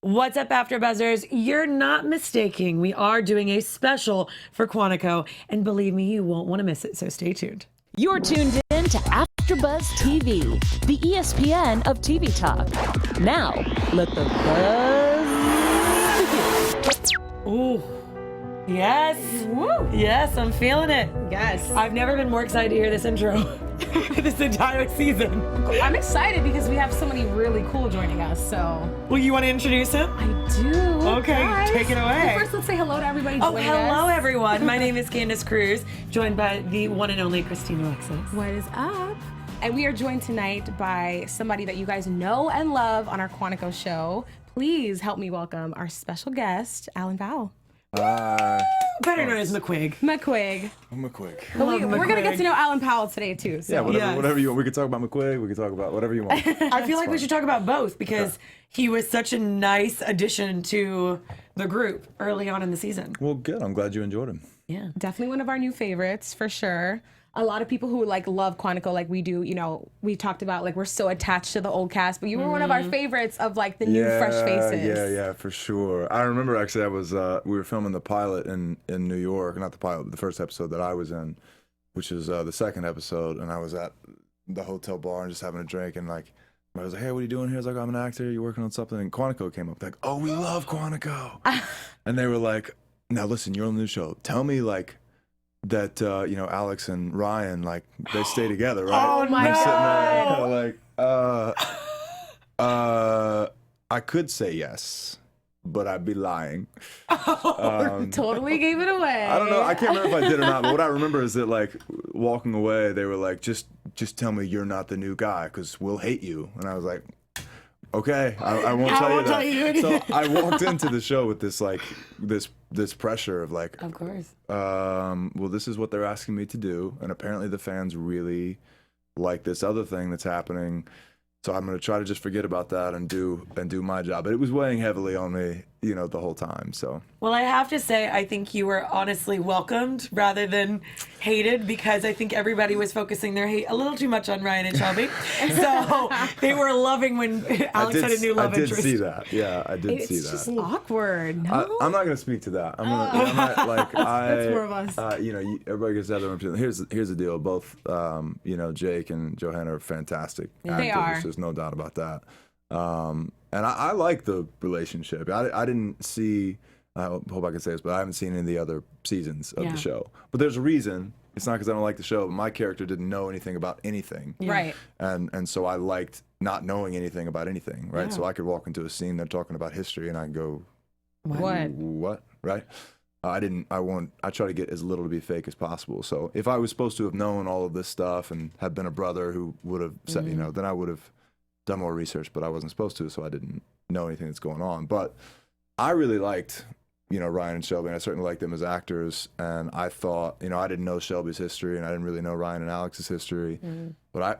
What's up, AfterBuzzers? You're not mistaking. We are doing a special for Quantico, and believe me, you won't want to miss it, so stay tuned. You're tuned in to AfterBuzz TV, the ESPN of TV talk. Now, let the buzz begin. Ooh, yes. Woo. Yes, I'm feeling it. Yes. I've never been more excited to hear this intro this entire season. I'm excited because we have somebody really cool joining us, so. Well, you want to introduce him? I do. Okay, guys. take it away. Well, first, let's say hello to everybody Oh, joining hello, us. everyone. My name is Candice Cruz, joined by the one and only Christina Alexis. What is up? And we are joined tonight by somebody that you guys know and love on our Quantico show. Please help me welcome our special guest, Alan Powell. Better known as McQuigg. McQuigg. I'm McQuigg. But we're going to McQuigg. get to know Alan Powell today, too. So. Yeah, whatever, Yes. whatever you want. We could talk about McQuigg. We could talk about whatever you want. I feel like we should talk about both because he was such a nice addition to the group early on in the season. Well, good. I'm glad you enjoyed him. Yeah. Definitely one of our new favorites, for sure. A lot of people who love Quantico like we do, we talked about we're so attached to the old cast, but you were one of our favorites of the new fresh faces. Yeah, for sure. I remember actually I was we were filming the pilot in New York, not the pilot, but the first episode that I was in, which is the second episode, and I was at the hotel bar and just having a drink, and I was like, hey, what are you doing here? I was like, I'm an actor, you're working on something, and Quantico came up, oh, we love Quantico. And they were like, now listen, you're on the new show. Tell me that Alex and Ryan they stay together, right? Oh my And I'm sitting God. there I could say yes, but I'd be lying. Totally gave it away. I don't know. I can't remember if I did or not, but what I remember is that walking away, they were like, just tell me you're not the new guy because we'll hate you. And I was like, okay, I won't tell you that. tell you anything. So I walked into the show with this this pressure of Of course. well, this is what they're asking me to do, and apparently the fans really like this other thing that's happening. So I'm going to try to just forget about that and do my job. But it was weighing heavily on me, the whole time. So. Well, I have to say, I think you were honestly welcomed rather than hated because I think everybody was focusing their hate a little too much on Ryan and Shelby. So they were loving when Alex had a new love interest. I did see that. Yeah, I did see that. It's just awkward. No? I'm not going to speak to that. That's more of us. Everybody gets that. Here's the deal. Both, Jake and Johanna are fantastic actors. They are. There's no doubt about that. And I like the relationship. I didn't see. I hope I can say this, but I haven't seen any of the other seasons of the show. But there's a reason. It's not because I don't like the show, but my character didn't know anything about anything. Yeah. Right. And so I liked not knowing anything about anything, right? Yeah. So I could walk into a scene, they're talking about history, and I go, What? Right? I try to get as little to be fake as possible. So if I was supposed to have known all of this stuff and had been a brother who would have said, then I would have done more research, but I wasn't supposed to, so I didn't know anything that's going on. But I really liked, Ryan and Shelby, and I certainly liked them as actors. And I thought, I didn't know Shelby's history, and I didn't really know Ryan and Alex's history. But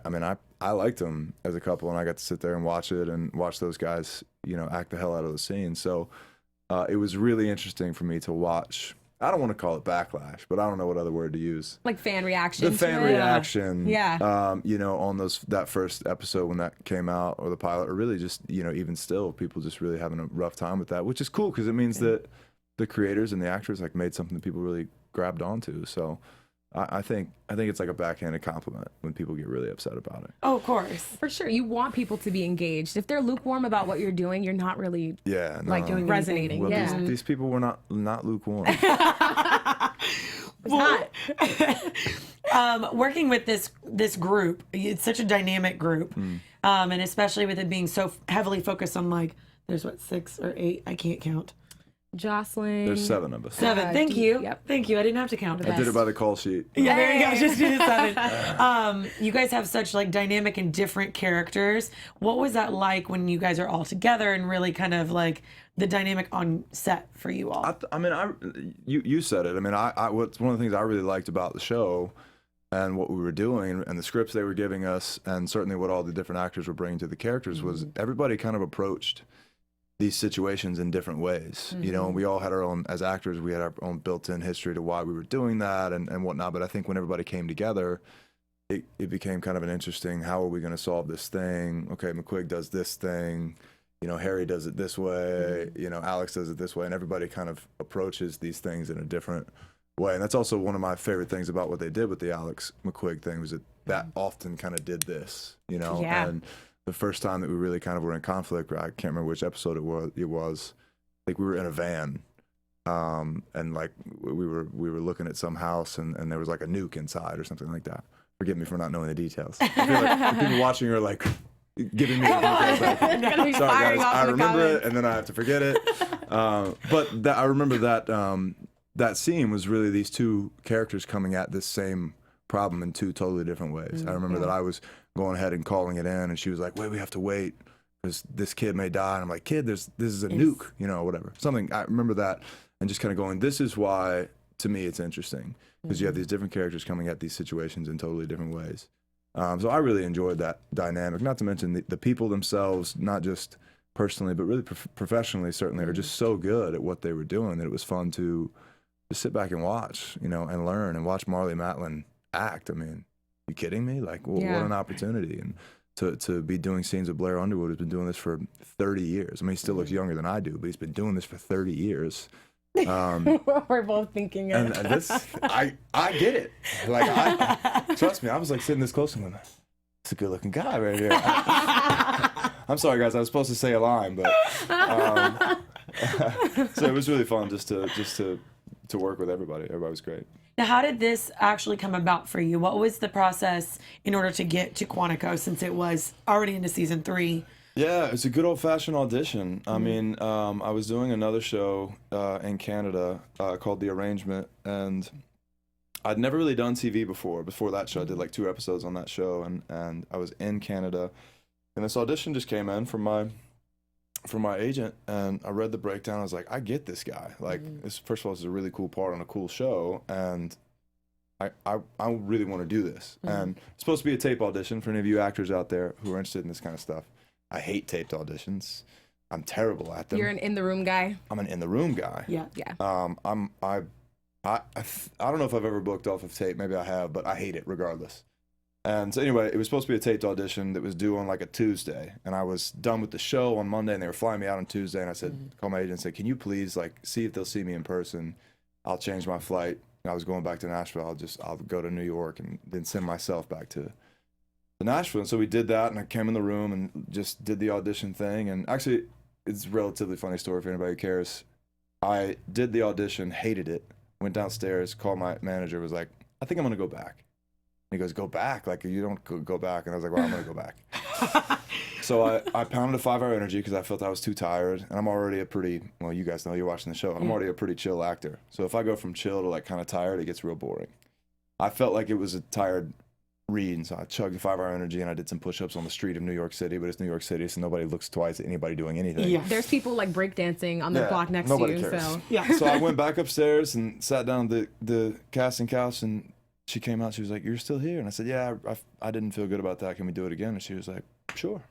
I liked them as a couple, and I got to sit there and watch it and watch those guys, act the hell out of the scene. So it was really interesting for me to watch. I don't want to call it backlash, but I don't know what other word to use. Like fan reaction. The fan to it. reaction. Yeah. On that first episode when that came out, or the pilot, or really just, even still, people just really having a rough time with that, which is cool because it means that the creators and the actors made something that people really grabbed onto. So I think it's like a backhanded compliment when people get really upset about it. Oh, of course. For sure. You want people to be engaged. If they're lukewarm about what you're doing, you're not really doing resonating. Well, Yeah. these people were not lukewarm. Working with this group, it's such a dynamic group, and especially with it being so heavily focused on there's 6 or 8, I can't count. Jocelyn. There's 7 of us. 7. Thank you. Yep. Thank you. I didn't have to count. I did it by the call sheet. Yeah, there you go. Just do the 7. You guys have such dynamic and different characters. What was that like when you guys are all together and really kind of the dynamic on set for you all? You said it. What's one of the things I really liked about the show and what we were doing and the scripts they were giving us, and certainly what all the different actors were bringing to the characters, was everybody kind of approached these situations in different ways, and we all had our own, as actors, we had our own built-in history to why we were doing that and whatnot. But I think when everybody came together, it became kind of an interesting, how are we going to solve this thing? Okay, McQuigg does this thing, you know, Harry does it this way, you know, Alex does it this way, and everybody kind of approaches these things in a different way. And that's also one of my favorite things about what they did with the Alex McQuigg thing, was that often kind of did this, you know. Yeah. And the first time that we really kind of were in conflict, I can't remember which episode it was. Like we were in a van, and like we were looking at some house, and there was like a nuke inside or something like that. Forgive me for not knowing the details. I feel like people watching are like giving me the details. Sorry guys, I remember it and then I have to forget it. But I remember that scene was really these two characters coming at this same problem in two totally different ways. I remember that I was going ahead and calling it in, and she was like, "Wait, we have to wait because this kid may die." And I'm like, "Kid, this is a nuke, you know, whatever." Something. I remember that, and just kind of going, "This is why, to me, it's interesting, because you have these different characters coming at these situations in totally different ways." So I really enjoyed that dynamic. Not to mention the people themselves, not just personally, but really professionally, certainly, are just so good at what they were doing that it was fun to just sit back and watch, you know, and learn and watch Marlee Matlin act. I mean, you kidding me? Like, what an opportunity. And to be doing scenes with Blair Underwood, who's been doing this for 30 years. I mean, he still looks younger than I do, but he's been doing this for 30 years. We're both thinking it. And this, I get it. Like, trust me, I was like sitting this close to him. It's a good looking guy right here. I'm sorry, guys, I was supposed to say a line, but so it was really fun just to work with everybody. Everybody was great. Now, how did this actually come about for you? What was the process in order to get to Quantico, since it was already into season 3? Yeah, it's a good old-fashioned audition. I mean, I was doing another show in Canada called The Arrangement, and I'd never really done TV before. Before that show, I did like 2 episodes on that show, and I was in Canada, and this audition just came in from my agent, and I read the breakdown. I was like, I get this guy. Like, this, first of all, this is a really cool part on a cool show, and I really want to do this. And it's supposed to be a tape audition for any of you actors out there who are interested in this kind of stuff. I hate taped auditions. I'm terrible at them. You're an in-the-room guy? I'm an in-the-room guy. Yeah. I don't know if I've ever booked off of tape. Maybe I have, but I hate it regardless. And so anyway, it was supposed to be a taped audition that was due on like a Tuesday. And I was done with the show on Monday, and they were flying me out on Tuesday. And I said, call my agent and said, can you please like see if they'll see me in person? I'll change my flight. And I was going back to Nashville. I'll go to New York and then send myself back to Nashville. And so we did that, and I came in the room and just did the audition thing. And actually, it's a relatively funny story for anybody who cares. I did the audition, hated it, went downstairs, called my manager, was like, I think I'm going to go back. And he goes, go back? Like, you don't go back. And I was like, well, I'm going to go back. So I pounded a 5-hour energy because I felt I was too tired. And I'm already a pretty, well, you guys know, you're watching the show. I'm already a pretty chill actor. So if I go from chill to like kind of tired, it gets real boring. I felt like it was a tired read, and so I chugged the 5-hour energy, and I did some push-ups on the street of New York City, but it's New York City, so nobody looks twice at anybody doing anything. Yeah. There's people like breakdancing on the block next to you. Cares. So Yeah. So I went back upstairs and sat down at the casting couch, and she came out. She was like, "You're still here?" And I said, "Yeah, I didn't feel good about that. Can we do it again?" And she was like, "Sure."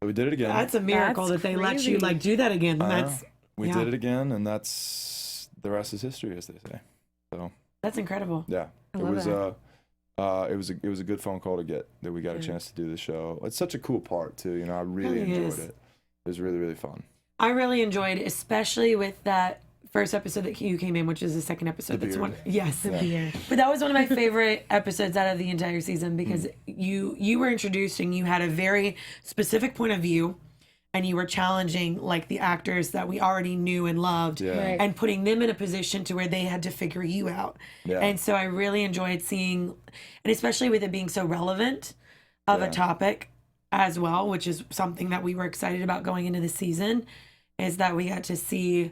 So we did it again. That's a miracle That's that they let you crazy. like do that again. We did it again, and that's the rest is history, as they say. So That's incredible. yeah, I it love was that. it was a good phone call to get that we got a chance to do the show. It's such a cool part too. You know, I really Really enjoyed is. it. It was really, really fun. I really enjoyed, especially with that first episode that you came in, which is the second episode. The That's beard. one. Yes, the Yeah. beard. But that was one of my favorite episodes out of the entire season because you were introduced and you had a very specific point of view, and you were challenging like the actors that we already knew and loved, Yeah. Right. and putting them in a position to where they had to figure you out. Yeah. And so I really enjoyed seeing, and especially with it being so relevant of a Yeah. topic as well, which is something that we were excited about going into the season, is that we got to see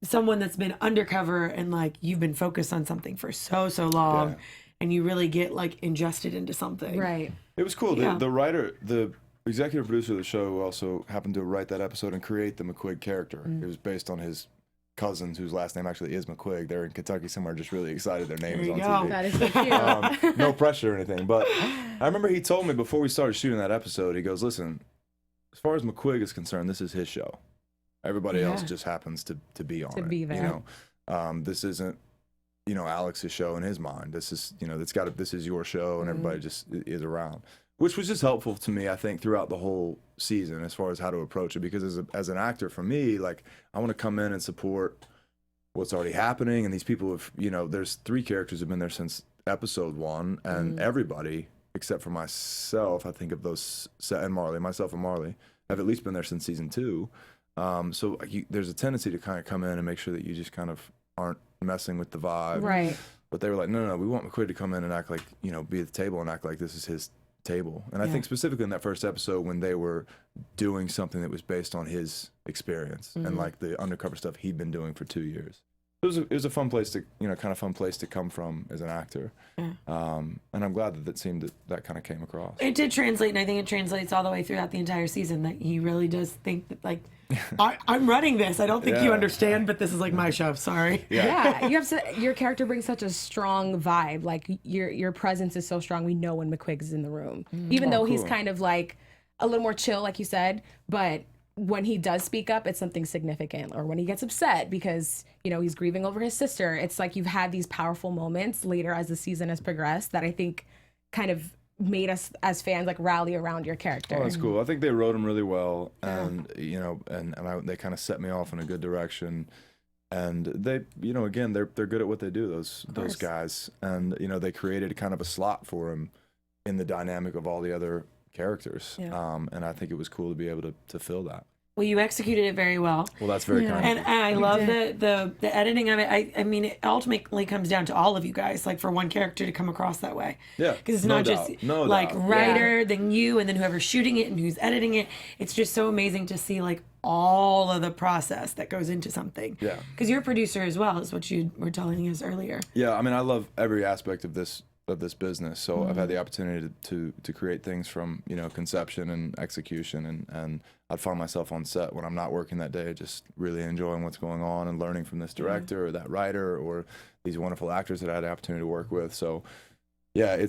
someone that's been undercover and like you've been focused on something for so long, Yeah. and you really get like ingested into something. right. It was cool. Yeah. The writer, the executive producer of the show, who also happened to write that episode and create the McQuigg character. It was based on his cousins, whose last name actually is McQuigg. They're in Kentucky somewhere, just really excited their name There is you on go. TV. That is so cute. No pressure or anything. But I remember he told me before we started shooting that episode, he goes, listen, as far as McQuigg is concerned, this is his show. Everybody else just happens to be on it. be there. You know, this isn't, you know, Alex's show in his mind. This is, you know, this is your show, and everybody just is around. which was just helpful to me, I think, throughout the whole season as far as how to approach it. Because as an actor, for me, like, I want to come in and support what's already happening. And these people have, there's 3 characters who've been there since episode 1, and everybody except for myself, I think of those, and myself and Marlee, have at least been there since season 2. So there's a tendency to kind of come in and make sure that you just kind of aren't messing with the vibe. Right. But they were like, no, we want McQuigg to come in and act like, be at the table and act like this is his table. And I think specifically in that first episode when they were doing something that was based on his experience and like the undercover stuff he'd been doing for 2 years. It was a fun place to, kind of fun place to come from as an actor. And I'm glad that that kind of came across. It did translate, and I think it translates all the way throughout the entire season, that he really does think that, like, I'm running this. I don't think you understand, but this is like my show. Sorry. Yeah, your character brings such a strong vibe. Like, your presence is so strong. We know when McQuigg is in the room, even though he's kind of like a little more chill, like you said, but when he does speak up, it's something significant. Or when he gets upset because, he's grieving over his sister. It's like you've had these powerful moments later as the season has progressed that I think kind of made us as fans like rally around your character. Oh, that's cool. I think they wrote him really well, and they kind of set me off in a good direction. And they, again, they're good at what they do. Those guys, and they created kind of a slot for him in the dynamic of all the other characters. And I think it was cool to be able to fill that. Well, you executed it very well. Well, that's very kind. And I love the editing of it. I mean, it ultimately comes down to all of you guys, like, for one character to come across that way. Yeah. Because it's not just writer, then you, and then whoever's shooting it and who's editing it. It's just so amazing to see, like, all of the process that goes into something. Yeah. Because you're a producer as well, is what you were telling us earlier. Yeah. I mean, I love every aspect of this business. So I've had the opportunity to create things from, conception and execution, and I'd find myself on set when I'm not working that day, just really enjoying what's going on and learning from this director or that writer or these wonderful actors that I had the opportunity to work with. So yeah,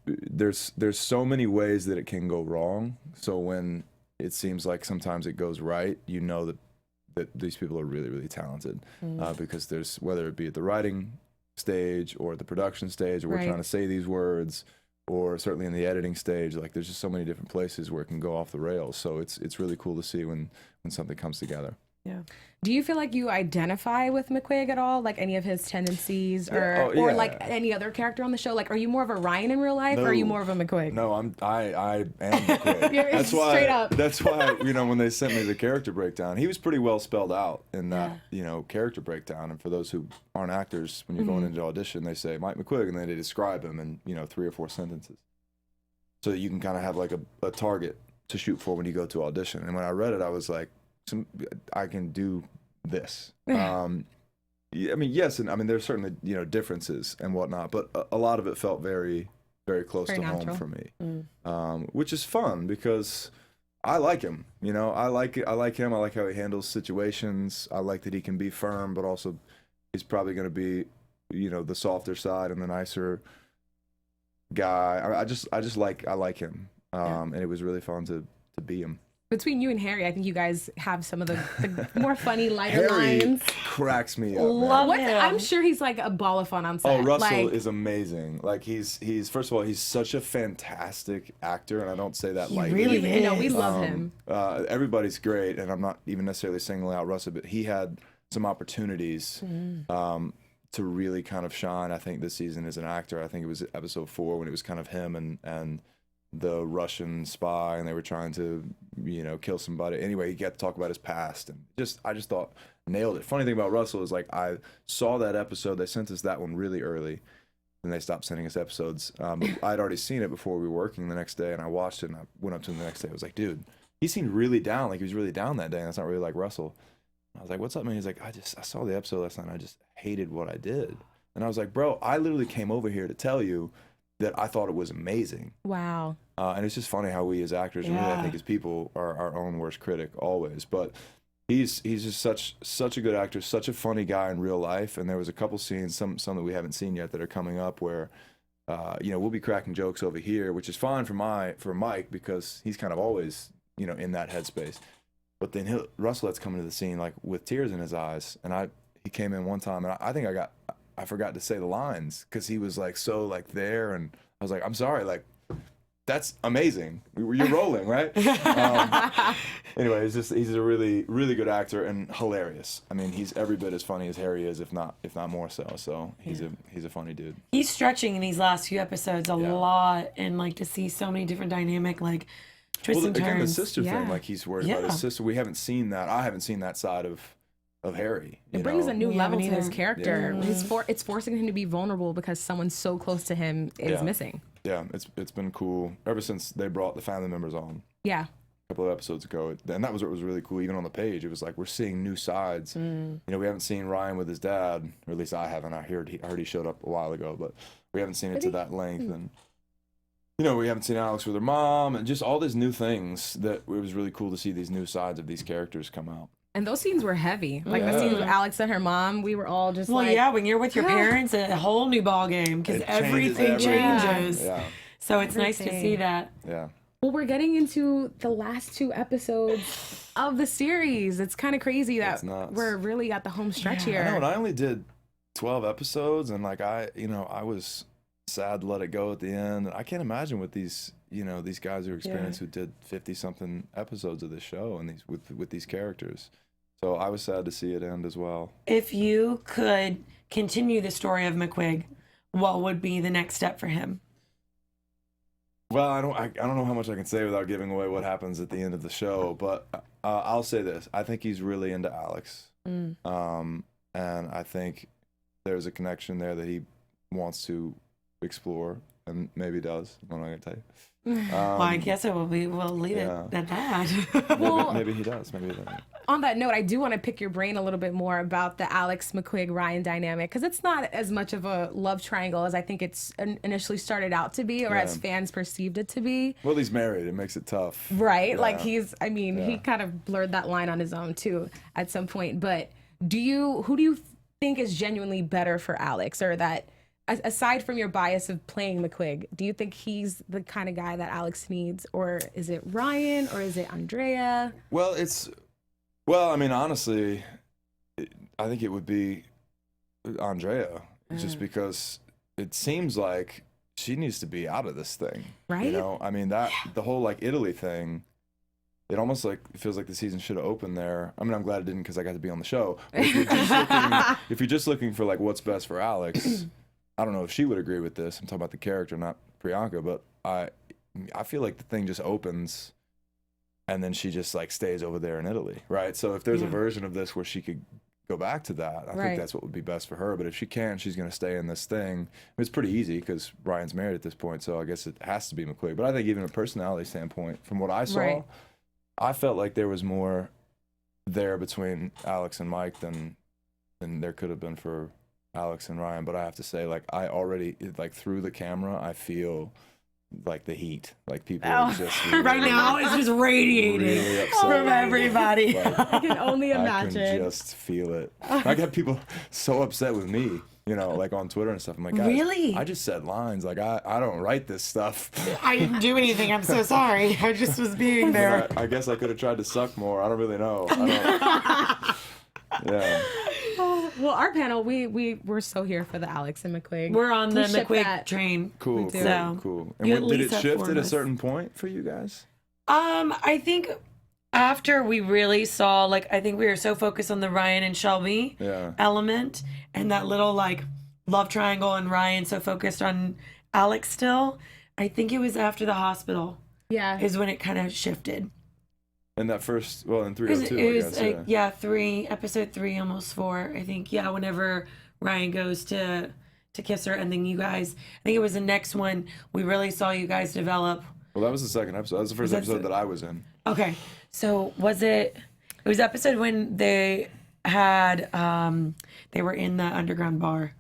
there's so many ways that it can go wrong. So when it seems like sometimes it goes right, that these people are really, really talented, because there's, whether it be at the writing stage or the production stage, or we're trying to say these words, or certainly in the editing stage, like, there's just so many different places where it can go off the rails. So it's really cool to see when something comes together. Yeah. Do you feel like you identify with McQuigg at all? Like any of his tendencies, or like any other character on the show? Like, are you more of a Ryan in real life, or are you more of a McQuigg? No, I am McQuigg. That's why when they sent me the character breakdown, he was pretty well spelled out in that character breakdown. And for those who aren't actors, when you're going into audition, they say Mike McQuigg, and then they describe him in 3 or 4 sentences, so that you can kind of have like a target to shoot for when you go to audition. And when I read it, I was like, I can do this. I mean, yes, and I mean, there's certainly differences and whatnot, but a lot of it felt very, very close to home for me, which is fun because I like him. I like him. I like how he handles situations. I like that he can be firm, but also he's probably going to be, the softer side and the nicer guy. I like him, and it was really fun to be him. Between you and Harry, I think you guys have some of the more funny, lighter Harry lines. Cracks me up. Love him. I'm sure he's like a ball of fun on set. Oh, Russell is amazing. Like, he's first of all, he's such a fantastic actor, and I don't say that lightly. Really is. No, we love him. Everybody's great, and I'm not even necessarily singling out Russell, but he had some opportunities to really kind of shine, I think, this season as an actor. I think it was episode 4 when it was kind of him and the Russian spy, and they were trying to, kill somebody. Anyway, he got to talk about his past, and I just thought nailed it. Funny thing about Russell is, like, I saw that episode. They sent us that one really early, and they stopped sending us episodes. But I'd already seen it before we were working the next day, and I watched it, and I went up to him the next day. I was like, dude, he seemed really down. Like, he was really down that day, and that's not really like Russell. I was like, what's up, man? He's like, I saw the episode last night, and I just hated what I did. And I was like, bro, I literally came over here to tell you that I thought it was amazing. Wow. And it's just funny how we as actors, really, I think as people, are our own worst critic always. But he's just such a good actor, such a funny guy in real life. And there was a couple scenes, some that we haven't seen yet, that are coming up where, we'll be cracking jokes over here, which is fine for Mike, because he's kind of always, in that headspace. But then Russell had to come into the scene like with tears in his eyes, and he came in one time, and I think I forgot to say the lines because he was like so like there, and I was like, I'm sorry, like, that's amazing. You're rolling, right? Anyway, he's a really, really good actor and hilarious. I mean, he's every bit as funny as Harry is, if not more so. So he's a funny dude. He's stretching in these last few episodes a lot, and like to see so many different dynamic like twists and turns. Again, the sister thing, like he's worried about his sister. We haven't seen that. I haven't seen that side of Harry. It brings a new level to his either. character. It's forcing him to be vulnerable because someone so close to him is missing. Yeah, it's been cool ever since they brought the family members on. Yeah. A couple of episodes ago, and that was what was really cool. Even on the page, it was like we're seeing new sides. You know, we haven't seen Ryan with his dad, or at least I haven't. I heard he showed up a while ago, but we haven't seen it to that length. And you know, we haven't seen Alex with her mom, and just all these new things. That it was really cool to see these new sides of these characters come out. And those scenes were heavy. Like the scenes with Alex and her mom, we were all just well, yeah, when you're with your parents, a whole new ball game because everything changes. Yeah. So it's nice to see that. Yeah. Well, we're getting into the last 2 episodes of the series. It's kind of crazy that we're really at the home stretch here. I know, and I only did 12 episodes, and like I was sad to let it go at the end. I can't imagine what these guys who experienced who did 50-something episodes of this show and these with these characters. So I was sad to see it end as well. If you could continue the story of McQuigg, what would be the next step for him? Well, I don't know how much I can say without giving away what happens at the end of the show, but I'll say this: I think he's really into Alex, and I think there's a connection there that he wants to explore, and maybe does. I'm not gonna tell you. Well, I guess we'll leave it at that. Well, maybe he does. Maybe he doesn't. On that note, I do want to pick your brain a little bit more about the Alex, McQuigg, Ryan dynamic, because it's not as much of a love triangle as I think it's initially started out to be, or as fans perceived it to be. Well, he's married. It makes it tough. Right? Yeah. Like he kind of blurred that line on his own too at some point. But who do you think is genuinely better for Alex, or that, aside from your bias of playing McQuigg, do you think he's the kind of guy that Alex needs, or is it Ryan, or is it Andrea? Well, I mean, honestly, I think it would be Andrea, just because it seems like she needs to be out of this thing. Right? You know, I mean, the whole like Italy thing, it almost like it feels like the season should have opened there. I mean, I'm glad it didn't because I got to be on the show. But if you're just looking for like what's best for Alex, I don't know if she would agree with this. I'm talking about the character, not Priyanka, but I feel like the thing just opens and then she just like stays over there in Italy, right? So if there's a version of this where she could go back to that, I think that's what would be best for her. But if she can't, she's going to stay in this thing. I mean, it's pretty easy because Ryan's married at this point, so I guess it has to be McQuigg. But I think even a personality standpoint, from what I saw, I felt like there was more there between Alex and Mike than there could have been for Alex and Ryan. But I have to say, like, I already, like, through the camera, I feel like the heat, like people are just really, right now it's just radiating really from everybody. Like, I can only imagine. I can just feel it. I got people so upset with me, you know, like on Twitter and stuff. I'm like, guys, really? I just said lines. Like I don't write this stuff. I didn't do anything. I'm so sorry. I just was being there. I guess I could have tried to suck more. I don't really know. Yeah. Well, our panel, we're so here for the Alex and McQuigg. We're on the ship McQuigg that. train. Cool. So, And did it shift at a certain point for you guys? I think after we really saw, like, I think we were so focused on the Ryan and Shelby element and that little, like, love triangle, and Ryan so focused on Alex still. I think it was after the hospital. Yeah. Is when it kind of shifted. In that first, well, in 302, it was I guess. episode 3, almost 4, I think. Yeah, whenever Ryan goes to kiss her, and then you guys, I think it was the next one, we really saw you guys develop. Well, that was the second episode. That was the first episode that I was in. Okay, so it was episode when they had, they were in the underground bar.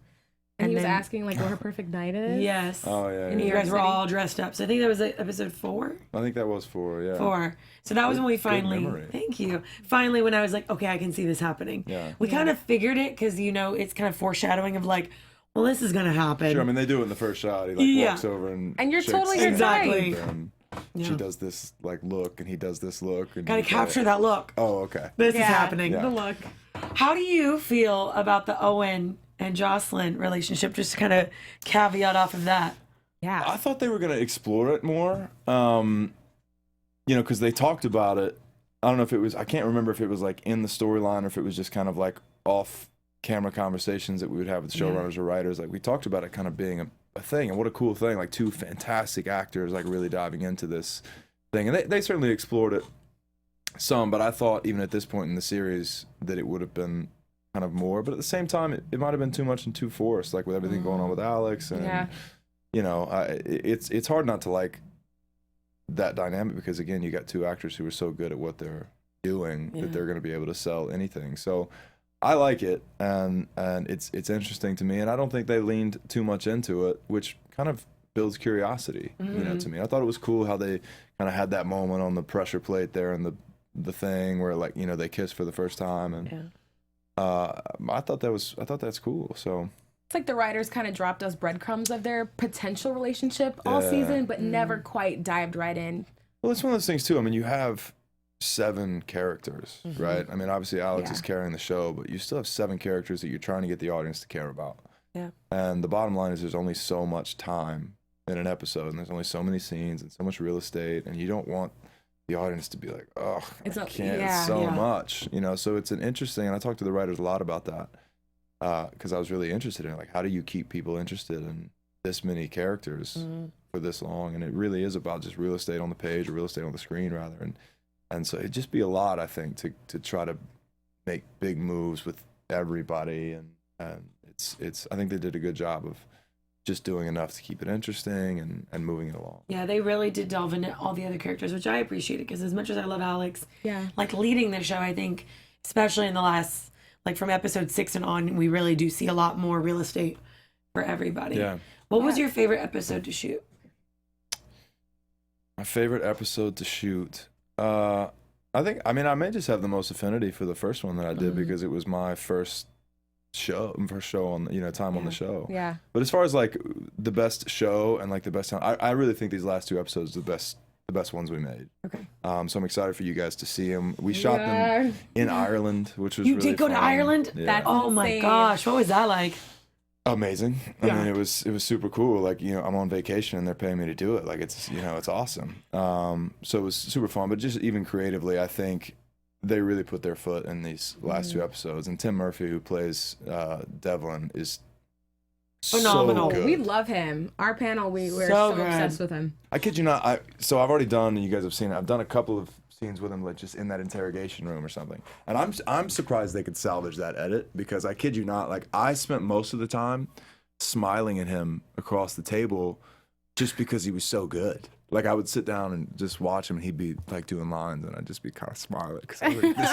And he was asking, like, what her perfect night is? Yes. Oh, yeah. And you guys were all dressed up. So I think that was episode 4. I think that was 4, yeah. 4. So that was when we finally, thank you. Finally, when I was like, okay, I can see this happening. Yeah. We kind of figured it because, you know, it's kind of foreshadowing of like, well, this is going to happen. Sure, I mean, they do it in the first shot. He like walks over and you're shakes totally hands, exactly. and she does this like look, and he does this look. And Gotta capture that look. Oh, okay. This is happening. The look. How do you feel about the Owen and Jocelyn relationship? Just to kind of caveat off of that. Yeah. I thought they were going to explore it more, because they talked about it. I don't know if it was, I can't remember if it was like in the storyline or if it was just kind of like off camera conversations that we would have with showrunners or writers. Like, we talked about it kind of being a thing, and what a cool thing, like two fantastic actors like really diving into this thing. And they certainly explored it some, but I thought even at this point in the series that it would have been kind of more, but at the same time it might have been too much and too forced, like with everything going on with Alex, and it's hard not to like that dynamic, because again, you got two actors who are so good at what they're doing that they're going to be able to sell anything. So I like it, and it's interesting to me, and I don't think they leaned too much into it, which kind of builds curiosity, to me. I thought it was cool how they kind of had that moment on the pressure plate there and the thing where, like, they kissed for the first time, and I thought that's cool. So it's like the writers kind of dropped us breadcrumbs of their potential relationship all season, but never quite dived right in. Well, it's one of those things too. I mean, you have 7 characters, right? I mean, obviously Alex is carrying the show, but you still have 7 characters that you're trying to get the audience to care about. Yeah. And the bottom line is there's only so much time in an episode, and there's only so many scenes and so much real estate, and you don't want the audience to be like, oh, it's so much, So it's an interesting, and I talked to the writers a lot about that, because I was really interested in, like, how do you keep people interested in this many characters for this long? And it really is about just real estate on the page, or real estate on the screen rather, and so it'd just be a lot, I think, to try to make big moves with everybody, and it's I think they did a good job of just doing enough to keep it interesting and moving it along. Yeah, they really did delve into all the other characters, which I appreciated, because as much as I love Alex, like leading the show, I think, especially in the last, like from episode 6 and on, we really do see a lot more real estate for everybody. Yeah. What was your favorite episode to shoot? My favorite episode to shoot, I may just have the most affinity for the first one that I did, because it was my first show on time on the show. Yeah. But as far as like the best show and like the best time, I really think these last 2 episodes are the best ones we made. Okay. So I'm excited for you guys to see them. We shot them in Ireland, which was really did go fun. to Ireland? Yeah. Oh my gosh, what was that like? Amazing. I mean, it was super cool. Like, I'm on vacation and they're paying me to do it. Like, it's it's awesome. So it was super fun, but just even creatively, I think they really put their foot in these last 2 episodes. And Tim Murphy, who plays Devlin, is phenomenal. So good. We love him. Our panel, we're so obsessed with him. I kid you not. So I've already done, and you guys have seen it, I've done a couple of scenes with him, like just in that interrogation room or something. And I'm surprised they could salvage that edit, because I kid you not, like, I spent most of the time smiling at him across the table just because he was so good. Like, I would sit down and just watch him, and he'd be like doing lines, and I'd just be kind of smiling, because I was like, this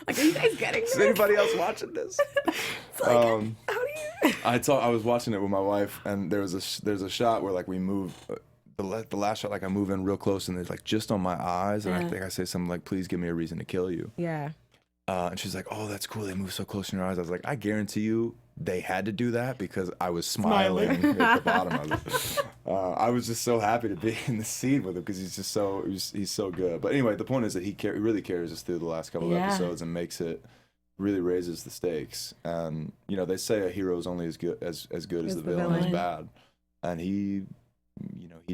like, are you guys getting this? Is anybody else watching this? It's like, how do you? I was watching it with my wife, and there's a shot where, like, we move the last shot, like, I move in real close, and it's like just on my eyes, and I think I say something like, "Please give me a reason to kill you." Yeah. And she's like, "Oh, that's cool. They move so close in your eyes." I was like, "I guarantee you, they had to do that because I was smiling at the bottom of it." I was just so happy to be in the scene with him, because he's so good. But anyway, the point is that he really carries us through the last couple of episodes and really raises the stakes. And they say a hero is only as good as the villain is bad, and he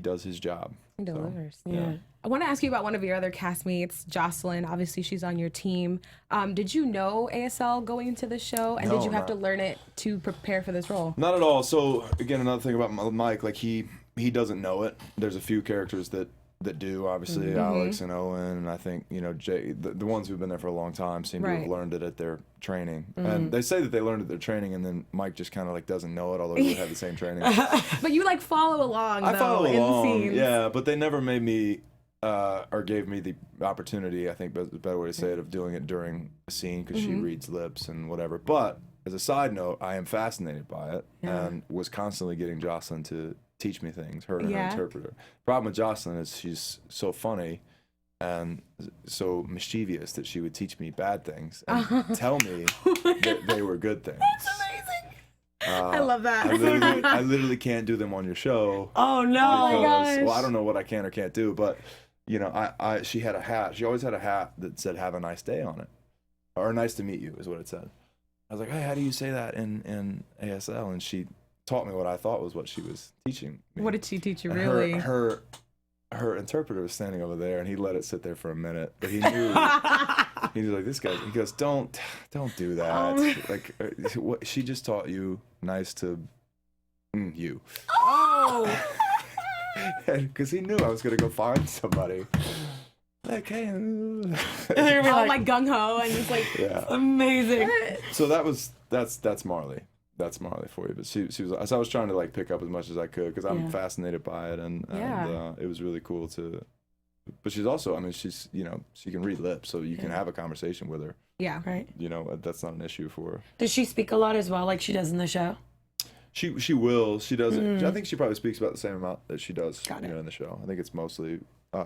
does his job. He delivers. So, yeah. I want to ask you about one of your other castmates, Jocelyn. Obviously, she's on your team. Did you know ASL going into the show, and did you have to learn it to prepare for this role? Not at all. So again, another thing about Mike, like he doesn't know it. There's a few characters that do, obviously, Alex and Owen, and I think Jay, the ones who've been there for a long time seem to have learned it at their training. And they say that they learned it at their training, and then Mike just kind of like doesn't know it, although he had the same training. But you like follow along. I follow along, in scenes. yeah. But they never made me or gave me the opportunity, I think, the better way to say it, of doing it during a scene, because she reads lips and whatever. But as a side note, I am fascinated by it and was constantly getting Jocelyn to teach me things, her and her interpreter. Problem with Jocelyn is she's so funny and so mischievous that she would teach me bad things and tell me that they were good things. That's amazing. I love that. I literally can't do them on your show. Oh no! Oh my gosh. Well, I don't know what I can or can't do, but she had a hat. She always had a hat that said "Have a nice day" on it, or "Nice to meet you" is what it said. I was like, "Hey, how do you say that in ASL?" And she taught me what I thought was what she was teaching me. What did she teach you, And really? Her interpreter was standing over there, and he let it sit there for a minute, but he knew. He was like, "This guy." He goes, "Don't do that. Like, what she just taught you, nice to you." Oh. Because he knew I was gonna go find somebody. Like, hey. And they're Oh, like, like gung ho, and it's like, Yeah. amazing. So that's Marlee. That's Marlee for you. But she was. So I was trying to like pick up as much as I could because I'm fascinated by it, and it was really cool to. But she's also, I mean, she's, you know, she can read lips, so you can have a conversation with her. yeah. Right. You know, that's not an issue for her. Does she speak a lot as well, like she does in the show? She will. She doesn't. I think she probably speaks about the same amount that she does Got it. in the show. I think it's mostly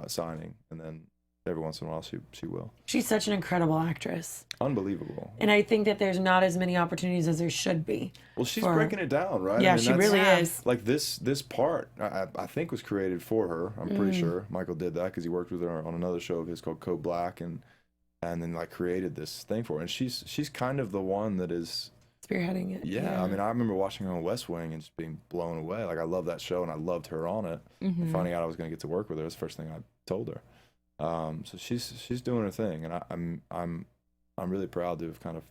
signing, and then every once in a while she will. She's such an incredible actress. Unbelievable. And I think that there's not as many opportunities as there should be. Well, she's for her. breaking it down, right? Yeah, I mean, she that's- really is. Like this part, I think was created for her. I'm pretty sure Michael did that because he worked with her on another show of his called Code Black, and then like created this thing for her. And she's kind of the one that is. Spearheading it. Yeah, I mean, I remember watching her on West Wing and just being blown away. Like, I love that show, and I loved her on it. And finding out I was going to get to work with her was the first thing I told her. So she's doing her thing, and I'm really proud to have kind of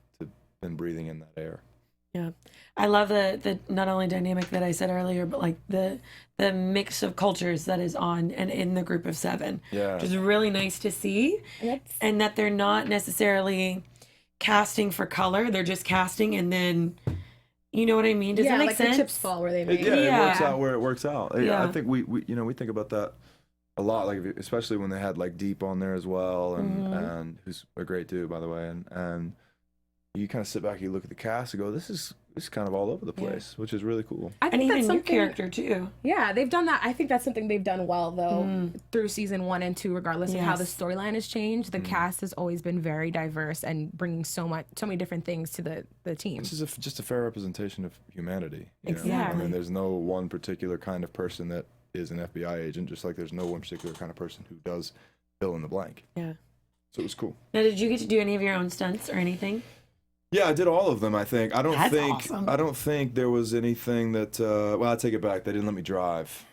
been breathing in that air. Yeah, I love the not only dynamic that I said earlier, but like the mix of cultures that is on and in the group of 7. Yeah. Which is really nice to see, and that they're not necessarily casting for color; they're just casting, and then, you know what I mean? Does that make like sense? the chips fall where they may. It works out where it works out. Yeah. I think we we think about that a lot, like especially when they had like Deep on there as well, and who's a great dude, by the way, and you kind of sit back, you look at the cast, and go, this is kind of all over the place, which is really cool. I And think even that's your something. character too. Yeah, they've done that. I think that's something they've done well, though, through season 1 and 2, regardless of how the Yes. storyline has changed. The cast has always been very diverse and bringing so many different things to the team. This is just a fair representation of humanity. You know? I Exactly. mean, there's no one particular kind of person that is an FBI agent, just like there's no one particular kind of person who does fill in the blank. Yeah. So it was cool. Now, did you get to do any of your own stunts or anything? Yeah, I did all of them. I think. I don't That's think. awesome. I don't think there was anything that. Well, I take it back. They didn't let me drive.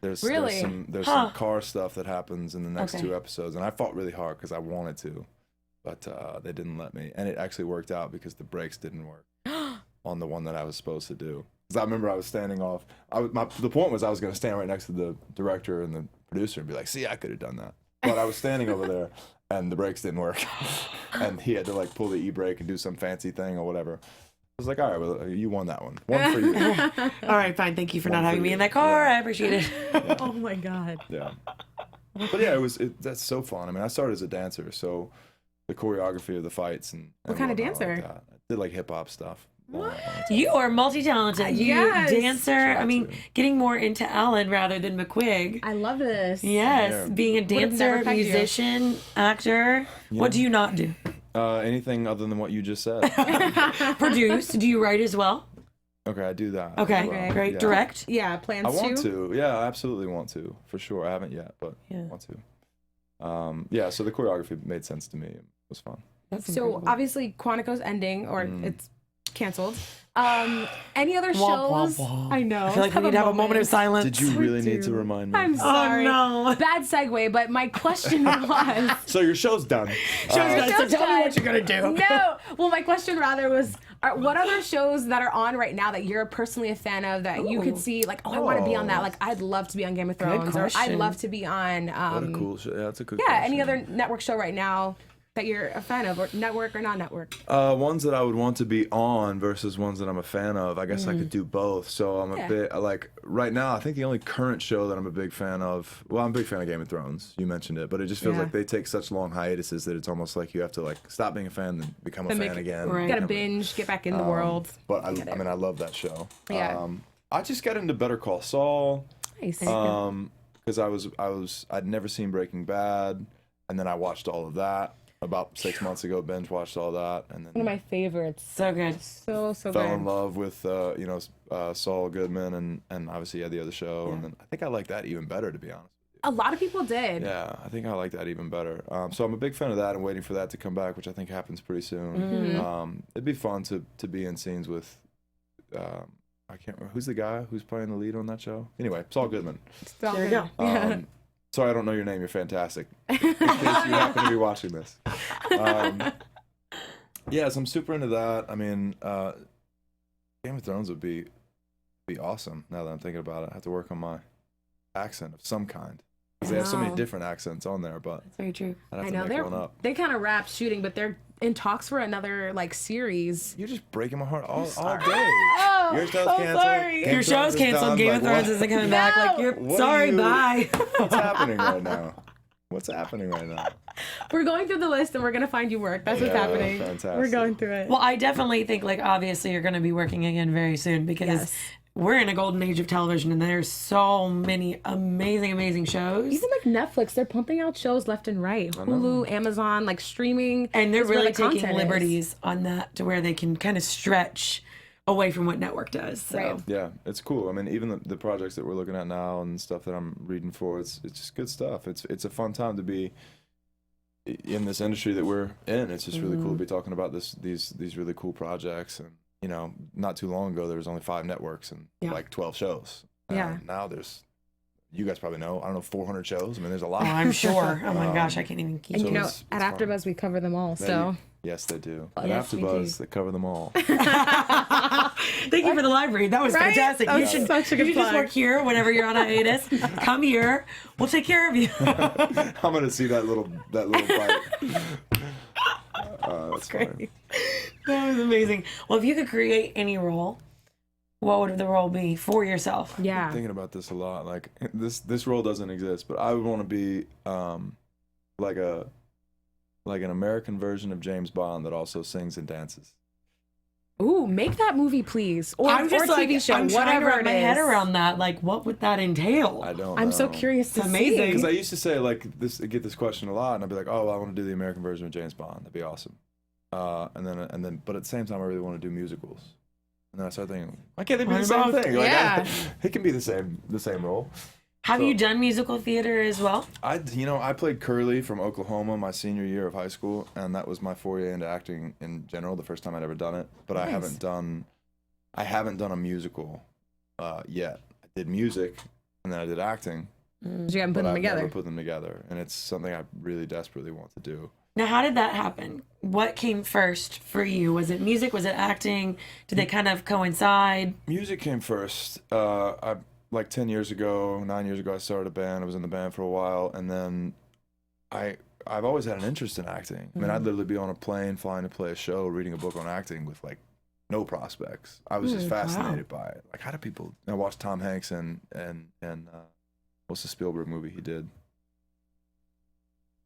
There's Really? there's some car stuff that happens in the next Okay. 2 episodes, and I fought really hard because I wanted to, but they didn't let me, and it actually worked out because the brakes didn't work on the one that I was supposed to do. Because I remember I was standing off. The point was I was going to stand right next to the director and the producer and be like, "See, I could have done that," but I was standing over there. And the brakes didn't work, and he had to like pull the e-brake and do some fancy thing or whatever. I was like, all right, well, you won that one. One for you. All right, fine. Thank you for One not for having me you. in that car. Yeah. I appreciate it. Oh my God. Yeah. But yeah, that's so fun. I mean, I started as a dancer, so the choreography of the fights and What kind of whatnot like dancer? that. I did like hip hop stuff. You are multi-talented. You Yes. dancer. I mean, to. getting more into Alan rather than McQuigg. I love this. Yes, Yeah. being a Would've never dancer, pegged you. musician, actor. What do you not do? Anything other than what you just said. Produce. Do you write as well? Okay, I do that. Okay, as well. great. Yeah. Direct. Yeah, plans I want to. to. Yeah, I absolutely want to. For sure. I haven't yet, but Yeah. want to. Yeah, so the choreography made sense to me. It was fun. That's So incredible. obviously Quantico's ending, or it's canceled. Any other Womp, womp, shows? womp. I know. I feel like we need to have a moment of silence. Did you really need to remind me? I'm Oh sorry. no. Bad segue, but my question was. So your show's done. So tell me show's what you're gonna do. No. Well, my question rather was, what other shows that are on right now that you're personally a fan of that you could see, like, oh, I want to be on that. Like, I'd love to be on Game of Thrones, or I'd question. love to be on. What a cool show. Yeah, that's a good Yeah, question. any other network show right now that you're a fan of, or network or non-network? Ones that I would want to be on versus ones that I'm a fan of. I guess I could do both. So I'm a bit like right now. I think the only current show that I'm a big fan of. Well, I'm a big fan of Game of Thrones. You mentioned it, but it just feels Yeah. like they take such long hiatuses that it's almost like you have to like stop being a fan and become a fan again. right. Gotta binge, get back in the world. But I mean, I love that show. Yeah. I just got into Better Call Saul. Nice. Because I'd never seen Breaking Bad, and then I watched all of that about 6 months ago. Binge watched all that, and then One of my favorites. So good. So fell good. in love with Saul Goodman, and obviously had the other show, and then I think I like that even better, to be honest. A lot of people did. Yeah, I think I like that even better. So I'm a big fan of that, and waiting for that to come back, which I think happens pretty soon. It'd be fun to be in scenes with I can't remember who's the guy who's playing the lead on that show. Anyway, Saul Goodman. There you go. Sorry, I don't know your name. You're fantastic. In case you happen to be watching this. Yeah, so I'm super into that. I mean, Game of Thrones would be awesome. Now that I'm thinking about it, I have to work on my accent of some kind. Because they have so many different accents on there, but That's very true. I'd have to make one up. They kind of wrapped shooting, but they're in talks for another like series. You're just breaking my heart all day. Oh, Your show's so canceled. sorry. Game Your of show's Thrones is canceled. done. Game of Like, Thrones what? isn't coming back. Like, you're What sorry, are you- bye. What's happening right now? What's happening right now? We're going through the list and we're gonna find you work. That's what's Yeah, happening. fantastic. We're going through it. Well, I definitely think, like, obviously you're going to be working again very soon because Yes. we're in a golden age of television and there's so many amazing, amazing shows. Even like Netflix, they're pumping out shows left and right. Hulu, Amazon, like streaming. And they're is where really the content taking is. liberties on that to where they can kind of stretch away from what network does. So. Right. Yeah, it's cool. I mean, even the projects that we're looking at now and stuff that I'm reading for, it's just good stuff. It's a fun time to be in this industry that we're in. It's just really cool to be talking about these really cool projects. And you know, not too long ago there was only 5 networks and like 12 shows. Yeah. Now there's, you guys probably know, I don't know, 400 shows. I mean, there's a lot. Oh, I'm sure. Oh my gosh, I can't even keep And So you know, it's at fun. AfterBuzz we cover them all. They- So yes, they do. At Yes, we AfterBuzz, do. they cover them all. Thank you for the library. That was Right? fantastic. That You was should, such a you good should just plug. work here whenever you're on hiatus. Come here. We'll take care of you. I'm gonna see that little bite. That's funny. That was amazing. Well, if you could create any role, what would the role be for yourself? yeah. Thinking about this a lot. Like this role doesn't exist, but I would want to be like an American version of James Bond that also sings and dances. Ooh, make that movie, please, or I'm just or TV like, show, I'm trying to whatever wrap it my is. head around that. Like, what would that entail? I don't. I'm so know. curious to amazing. Because see. I used to say like this, get this question a lot, and I'd be like, "Oh, I want to do the American version of James Bond. That'd be awesome." And then, but at the same time, I really want to do musicals. And then I started thinking, why can't they be Why the same both? thing? Like, Yeah. it can be the same role. Have So- you done musical theater as well? I played Curly from Oklahoma my senior year of high school, and that was my foray into acting in general. The first time I'd ever done it, but I haven't done a musical yet. I did music, and then I did acting. You haven't put But them I've together. never put them together, and it's something I really desperately want to do. Now, how did that happen? What came first for you? Was it music? Was it acting? Did they kind of coincide? Music came first. Like 9 years ago, I started a band. I was in the band for a while, and then I've always had an interest in acting. I mean, I'd literally be on a plane flying to play a show, reading a book on acting with like no prospects. I was just fascinated by it. Like, how do people? I watched Tom Hanks and what's the Spielberg movie he did?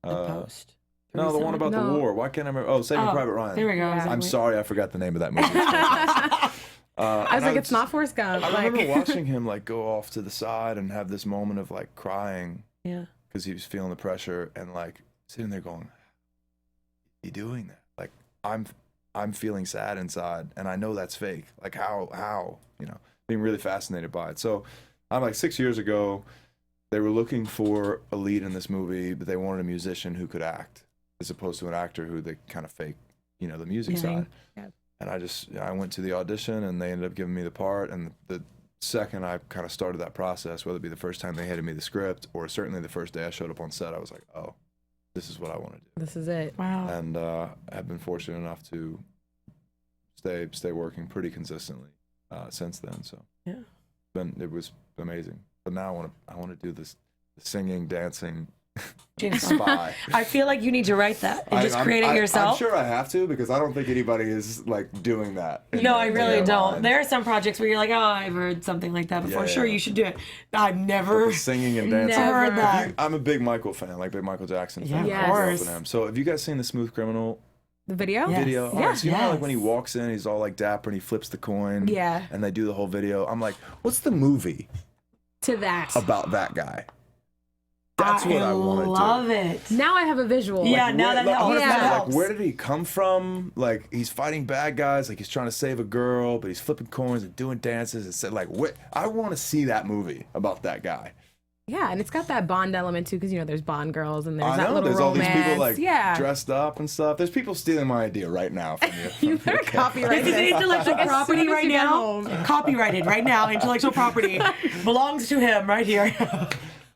The Post. No, the one about the No. war. Why can't I remember? Oh, Saving Private Ryan. There we go. Yeah. I'm sorry, I forgot the name of that movie. I was like, it's not Forrest Gump. I Like, remember watching him like go off to the side and have this moment of like crying Yeah. because he was feeling the pressure and like sitting there going, "You doing that? Like I'm feeling sad inside, and I know that's fake. Like how being really fascinated by it." So I'm like 6 years ago, they were looking for a lead in this movie, but they wanted a musician who could act as opposed to an actor who they kind of fake, the music side. Yeah. And I went to the audition, and they ended up giving me the part. And the second I kind of started that process, whether it be the first time they handed me the script or certainly the first day I showed up on set, I was like, oh, this is what I want to do. this is it. Wow. And I've been fortunate enough to stay working pretty consistently since then. So Yeah. it was amazing. But now I want to do this singing, dancing James spy. I feel like you need to write that and just create it yourself. I'm sure I have to, because I don't think anybody is like doing that. No, I really their don't. mind. There are some projects where you're like, oh, I've heard something like that before. Yeah, Sure, yeah. you should do it. I've never The singing and dancing. Never. heard that. I'm a big Michael fan, like big Michael Jackson fan. Yeah, of I grew up course. with him. So have you guys seen the Smooth Criminal The video? Yes. video? Yeah. Alright, so you know how, like Yes. when he walks in, he's all like dapper and he flips the coin. Yeah. And they do the whole video. I'm like, what's the movie To that. about that guy? That's what I want to do. love it. Now I have a visual. Yeah, Like, now that I helps. wanna Yeah. That know, like, helps. where did he come from? Like, he's fighting bad guys. Like, he's trying to save a girl, but he's flipping coins and doing dances. And said, like, what? I want to see that movie about that guy. Yeah, and it's got that Bond element too, because there's Bond girls and there's I that know little there's all romance. these people like yeah. dressed up and stuff. There's people stealing my idea right now from you. You better copyright This is this. intellectual property right now. Copyrighted right now. Intellectual property belongs to him right here.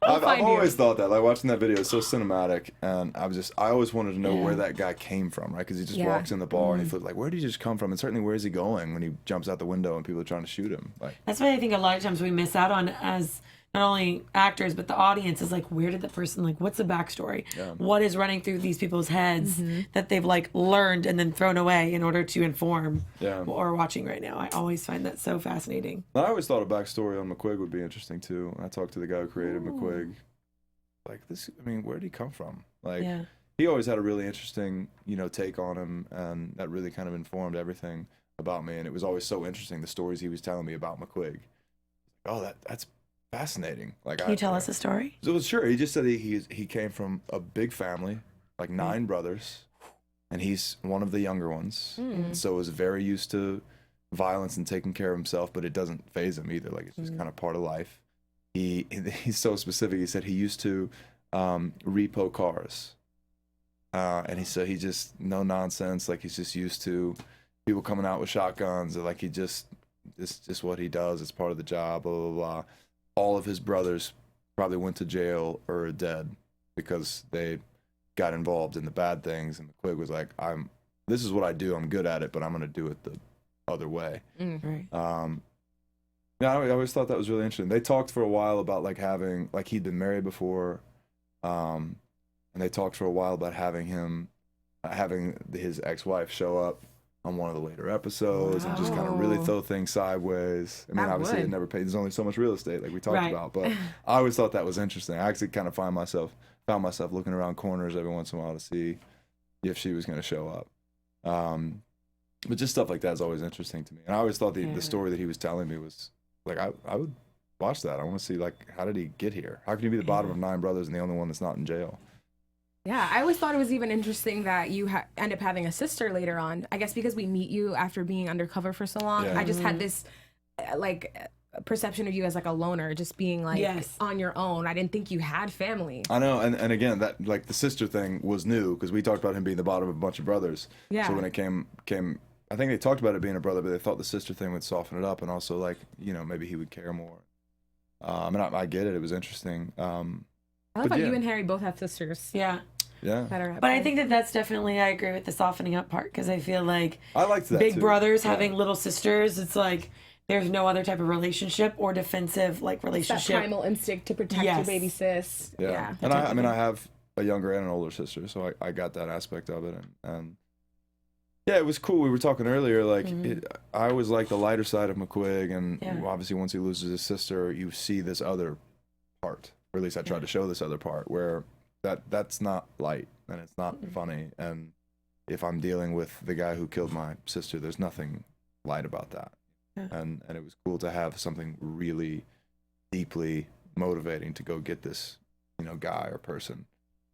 I've find you. always thought that, like watching that video, it's so cinematic, and I always wanted to know where that guy came from, right? Because he just walks in the bar and he feels like, where did he just come from? And certainly, where is he going when he jumps out the window and people are trying to shoot him? Like, That's what I think a lot of times we miss out on as not only actors, but the audience is like, where did the person, like, what's the backstory? What is running through these people's heads that they've like learned and then thrown away in order to inform what we're watching right now? I always find that so fascinating. I always thought a backstory on McQuigg would be interesting too. I talked to the guy who created McQuigg. Like this, I mean, where did he come from? Like, he always had a really interesting, take on him, and that really kind of informed everything about me. And it was always so interesting, the stories he was telling me about McQuigg. Oh, that's fascinating. Like, Can you tell us a story? So sure, he just said he came from a big family, like 9 brothers, and he's one of the younger ones. So was very used to violence and taking care of himself, but it doesn't faze him either. Like, it's just kind of part of life. He's so specific. He said he used to repo cars, and he said he just no nonsense. Like, he's just used to people coming out with shotguns, or like it's just what he does. It's part of the job. Blah blah blah. All of his brothers probably went to jail or are dead because they got involved in the bad things. And McQuigg was like, this is what I do. I'm good at it, but I'm gonna do it the other way. Right. Yeah, I always thought that was really interesting. They talked for a while about like having, like, he'd been married before, and they talked for a while about having his ex-wife show up on one of the later episodes and just kind of really throw things sideways. I mean, obviously it never paid. There's only so much real estate, like we talked about, but I always thought that was interesting. I actually kind of found myself looking around corners every once in a while to see if she was going to show up. But just stuff like that is always interesting to me. And I always thought the story that he was telling me was like, I would watch that. I want to see, like, how did he get here? How can you be the bottom of 9 brothers and the only one that's not in jail? Yeah, I always thought it was even interesting that you end up having a sister later on. I guess because we meet you after being undercover for so long. I just had this, perception of you as like a loner, just being like on your own. I didn't think you had family. I know, and again, that like the sister thing was new because we talked about him being the bottom of a bunch of brothers. Yeah. So when it came, I think they talked about it being a brother, but they thought the sister thing would soften it up, and also like maybe he would care more. And I get it. It was interesting. I love how you and Harry both have sisters. Yeah. Yeah. But I think that's definitely, I agree with the softening up part, because I feel like I liked that big too. brothers having little sisters, it's like there's no other type of relationship or defensive relationship. That primal instinct to protect your baby sis. Yeah. And I have a younger and an older sister, so I got that aspect of it, and yeah, it was cool. We were talking earlier, like I always like the lighter side of McQuigg, and obviously once he loses his sister, you see this other part, or at least I tried to show this other part where that's not light and it's not funny, and if I'm dealing with the guy who killed my sister, there's nothing light about that. And it was cool to have something really deeply motivating to go get this guy or person,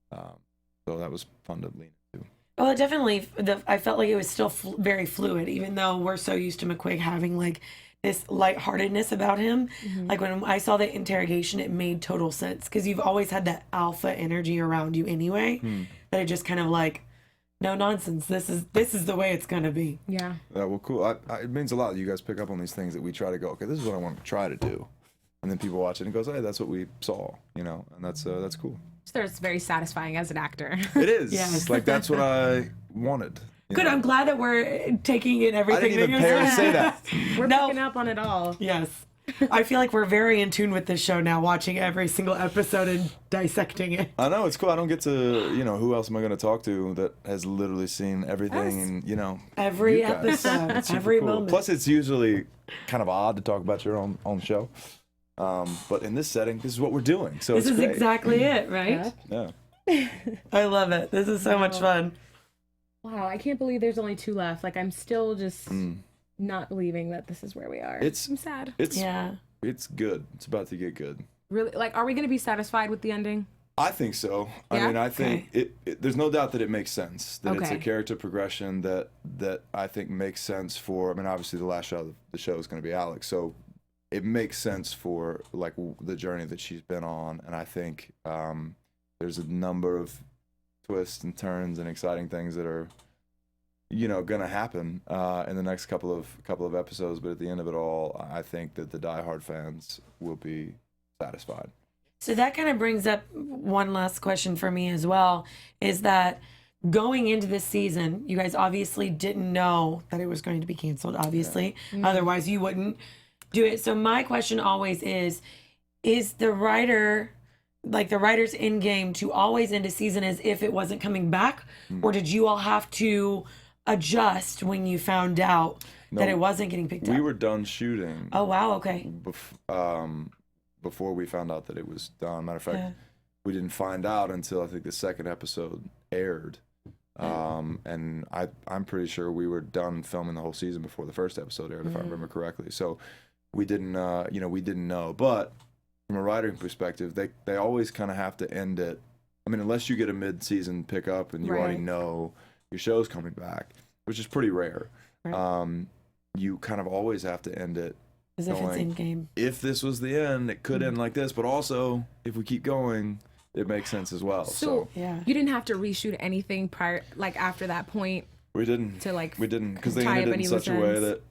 so that was fun to lean into. Well, it definitely, I felt like it was still very fluid, even though we're so used to McQuigg having like this lightheartedness about him. Like when I saw the interrogation, it made total sense, because you've always had that alpha energy around you anyway, that it just kind of like, no nonsense, this is the way it's gonna be. Yeah. Well, cool. It means a lot that you guys pick up on these things that we try to go, okay, this is what I want to try to do, and then people watch it and goes, hey, that's what we saw, and that's cool. So it's very satisfying as an actor. It is. Yes. Like that's what I wanted. Good. I'm glad that we're taking in everything. I didn't even prepare to say that. We're picking up on it all. Yes. I feel like we're very in tune with this show now, watching every single episode and dissecting it. I know, it's cool. I don't get to, who else am I going to talk to that has literally seen everything and, every episode, every moment. Plus, it's usually kind of odd to talk about your own show. But in this setting, this is what we're doing. So this is great. Exactly it, right? Yeah. I love it. This is so much fun. Wow, I can't believe there's only 2 left. Like, I'm still just not believing that this is where we are. I'm sad. It's good. It's about to get good. Really? Like, are we going to be satisfied with the ending? I think so. Yeah? I mean, I think there's no doubt that it makes sense. That it's a character progression that I think makes sense for, I mean, obviously the last shot of the show is going to be Alex. So it makes sense for like the journey that she's been on, and I think there's a number of twists and turns and exciting things that are, you know, gonna happen in the next couple of episodes. But at the end of it all, I think that the diehard fans will be satisfied. So that kind of brings up one last question for me as well, is that going into this season, you guys obviously didn't know that it was going to be canceled, obviously. Yeah. Otherwise you wouldn't do it. So my question always is the writer, like the writer's end game to always end a season as if it wasn't coming back? Or did you all have to adjust when you found out that it wasn't getting picked up? We were done shooting. Oh, wow, okay. Before we found out that it was done. Matter of fact, we didn't find out until I think the second episode aired. And I'm pretty sure we were done filming the whole season before the first episode aired, if I remember correctly. So we didn't, we didn't know. But from a writing perspective, they always kind of have to end it. I mean, unless you get a mid-season pickup and you already know your show's coming back, which is pretty rare. Right. You kind of always have to end it as if it's in game. If this was the end, it could end like this, but also if we keep going, it makes sense as well. So you didn't have to reshoot anything prior, like after that point. We didn't. Because they ended it in such a way that,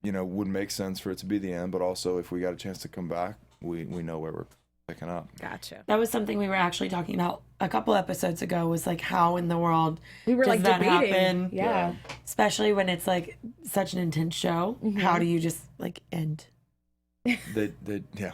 you know, would make sense for it to be the end, but also if we got a chance to come back, we know where we're picking up. Gotcha. That was something we were actually talking about a couple episodes ago, was like, how in the world we were does like that debating. happen? Yeah. Especially when it's like such an intense show. How do you just like end? I don't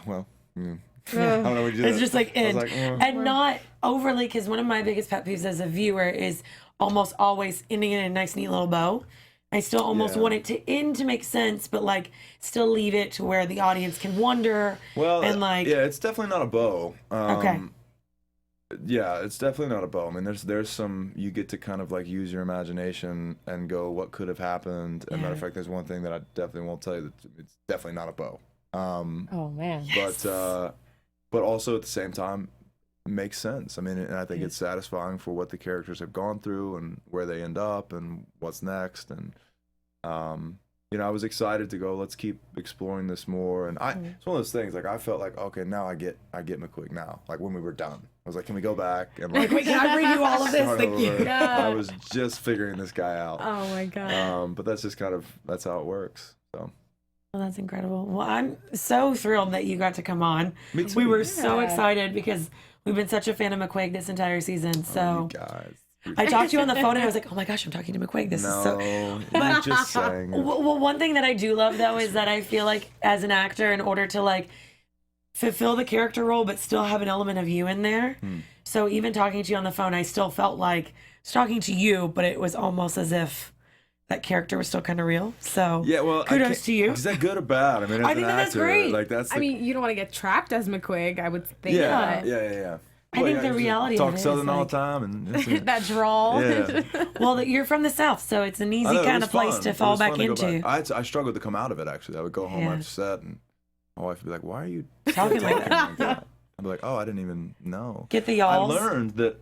know what you do. It's just like end. And not overly, because one of my biggest pet peeves as a viewer is almost always ending it in a nice, neat little bow. I still almost want it to end to make sense, but like still leave it to where the audience can wonder. Well, and like, it's definitely not a bow. Okay. Yeah, it's definitely not a bow. I mean, there's some, you get to kind of like use your imagination and go, what could have happened? And matter of fact, there's one thing that I definitely won't tell you, that it's definitely not a bow. Oh man. But also at the same time, makes sense. I mean, and I think it's satisfying for what the characters have gone through and where they end up and what's next. And you know, I was excited to go, let's keep exploring this more. And it's one of those things, like I felt like, okay, now I get McQuigg now. Like when we were done, I was like, can we go back and like, wait, can I redo all of this? Thank you. I was just figuring this guy out. Oh my god. But that's just kind of, that's how it works. So. Well, that's incredible. Well, I'm so thrilled that you got to come on. Me too. We were so excited because we've been such a fan of McQuigg this entire season. So you guys. I talked to you on the phone and I was like, oh my gosh, I'm talking to McQuigg. This is so. I'm just saying. Well, one thing that I do love though is that I feel like as an actor, in order to like fulfill the character role but still have an element of you in there. So even talking to you on the phone, I still felt like I was talking to you, but it was almost as if that character was still kind of real. So yeah, well, kudos to you. Is that good or bad? I mean, as I think an that's actor, great. like that's. I mean, you don't want to get trapped as McQuigg, I would think. Yeah. I think the reality talk of it is Southern all like, the time and that drawl. Yeah. well, you're from the South, so it's an easy kind of place to fall back into. I struggled to come out of it actually. I would go home after set and my wife would be like, "Why are you talking like that?" I'd be like, "Oh, I didn't even know." Get the y'alls. I learned that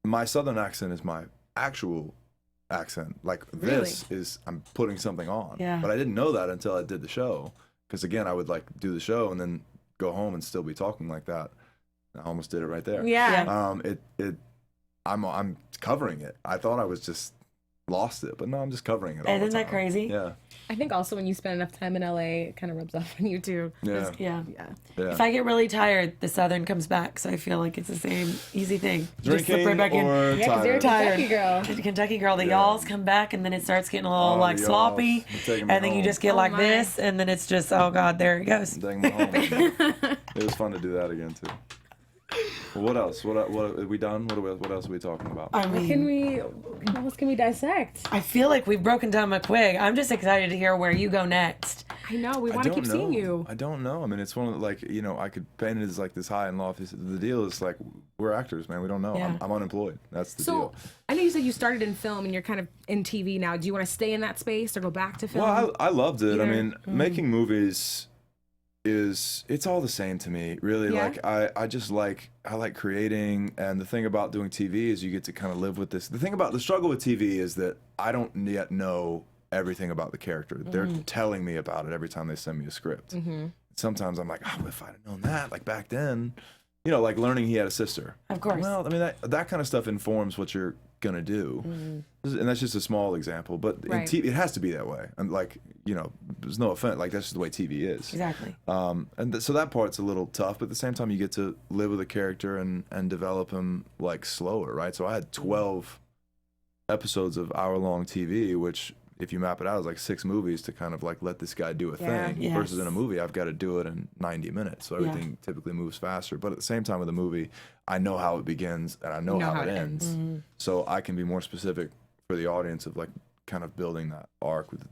my Southern accent is my actual accent. Like this is, I'm putting something on. Yeah. But I didn't know that until I did the show. Because again, I would like do the show and then go home and still be talking like that. I almost did it right there. Yeah. I'm covering it. I thought I was just lost it, but no, I'm just covering it. Isn't that crazy? Yeah. I think also when you spend enough time in LA, it kind of rubs off on you too. Yeah. Yeah. Yeah. If I get really tired, the Southern comes back, so I feel like it's the same easy thing. You just slip Drinking right back in. or Yeah, because you're a tired? Kentucky girl. The Kentucky girl, the Yeah. y'alls come back, and then it starts getting a little Oh, like the sloppy, y'alls. I'm taking me and then you home. just get Oh, like my. this, and then it's just, oh god, there it goes. Dang me home. It was fun to do that again too. Well, what else? What are we done? What else are we talking about? I mean, What else can we dissect? I feel like we've broken down McQuigg. I'm just excited to hear where you go next. I know, we I want to don't keep seeing know. you. I don't know. I mean, it's one of the, like, you know, I could paint it as like this high and lofty. The deal is like, we're actors, man. We don't know. Yeah. I'm unemployed. That's the So, deal. I know you said you started in film and you're kind of in TV now. Do you want to stay in that space or go back to film? Well, I loved it. I Either. mean, making movies it's all the same to me, really. Yeah? Like I like creating, and the thing about doing TV is you get to kind of live with this. The thing about the struggle with TV is that I don't yet know everything about the character. They're telling me about it every time they send me a script. Sometimes I'm like, oh, if I'd have known that, like back then, you know, like learning he had a sister. Of course. Well, I mean, that kind of stuff informs what you're gonna do, and that's just a small example. But in TV, it has to be that way. And like, you know, there's no offense, like that's just the way TV is. Exactly. So that part's a little tough, but at the same time, you get to live with a character and develop him like slower, right? So I had 12 episodes of hour-long TV, which, if you map it out, is like 6 movies to kind of like let this guy do a thing. Yes. Versus in a movie, I've got to do it in 90 minutes, so everything typically moves faster. But at the same time with a movie, I know how it begins and I know how it ends. So I can be more specific for the audience of like kind of building that arc. With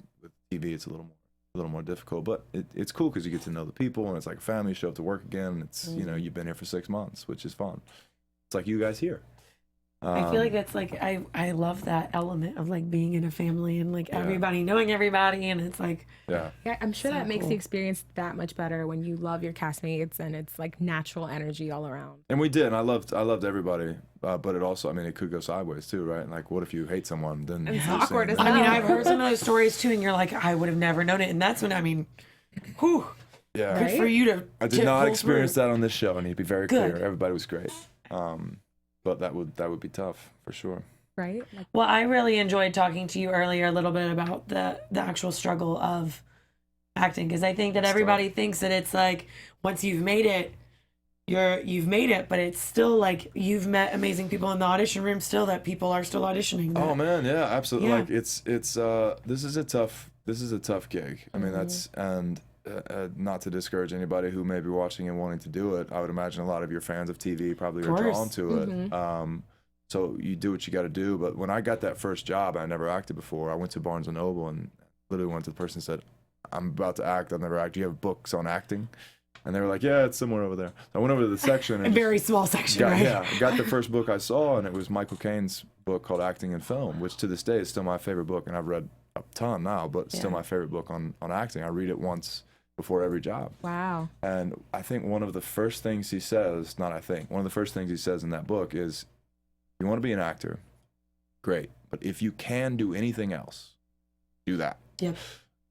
TV, it's a little more difficult, but it's cool because you get to know the people and it's like a family. You show up to work again, and it's you know, you've been here for 6 months, which is fun. It's like you guys here. I feel like that's like I love that element of like being in a family and like everybody knowing everybody, and it's like Yeah, I'm sure so that makes cool. the experience that much better when you love your castmates and it's like natural energy all around. And we did, and I loved everybody, but it also, I mean, it could go sideways too, right? Like, what if you hate someone? Then It's you're awkward saying, as I mean, hell. I've heard some of those stories too, and you're like, I would have never known it, and that's when I mean, whew, yeah. good for you to. I did not experience that on this show, and to be very Good. clear, everybody was great. But that would be tough for sure. Right? Like, Well, I really enjoyed talking to you earlier a little bit about the actual struggle of acting, because I think that everybody thinks that it's like once you've made it, you've made it, but it's still like you've met amazing people in the audition room still, that people are still auditioning. Oh man, yeah, absolutely. Yeah. Like it's this is a tough gig. I mean, that's and. Not to discourage anybody who may be watching and wanting to do it. I would imagine a lot of your fans of TV probably are drawn to it. So you do what you got to do. But when I got that first job, I never acted before. I went to Barnes & Noble and literally went to the person and said, I'm about to act. I've never acted. Do you have books on acting? And they were like, yeah, it's somewhere over there. So I went over to the section. A And very small section, got, right? Yeah, I got the first book I saw, and it was Michael Caine's book called Acting in Film, which to this day is still my favorite book. And I've read a ton now, but still my favorite book on acting. I read it once before every job. wow. And I think one of the first things he says, one of the first things he says in that book is, you want to be an actor, great. But if you can do anything else, do that. Yep.